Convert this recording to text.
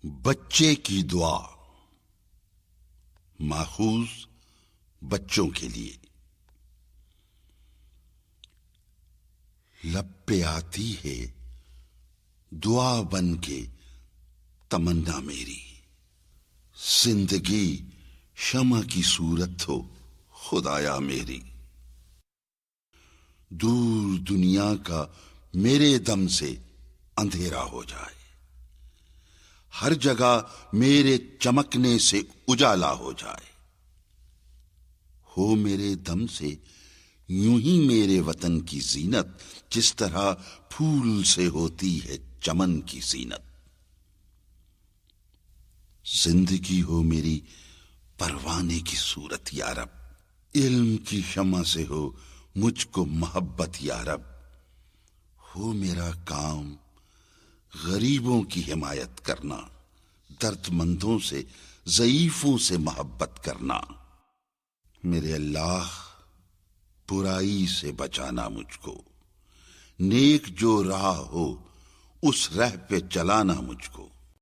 بچے کی دعا ماخوذ بچوں کے لیے۔ لب پہ آتی ہے دعا بن کے تمنا میری، زندگی شمع کی صورت ہو خدایا میری، دور دنیا کا میرے دم سے اندھیرا ہو جائے، ہر جگہ میرے چمکنے سے اجالا ہو جائے، ہو میرے دم سے یوں ہی میرے وطن کی زینت جس طرح پھول سے ہوتی ہے چمن کی زینت، زندگی ہو میری پروانے کی صورت یا رب، علم کی شمع سے ہو مجھ کو محبت یا رب، ہو میرا کام غریبوں کی حمایت کرنا، درد مندوں سے ضعیفوں سے محبت کرنا، میرے اللہ برائی سے بچانا مجھ کو، نیک جو راہ ہو اس راہ پہ چلانا مجھ کو،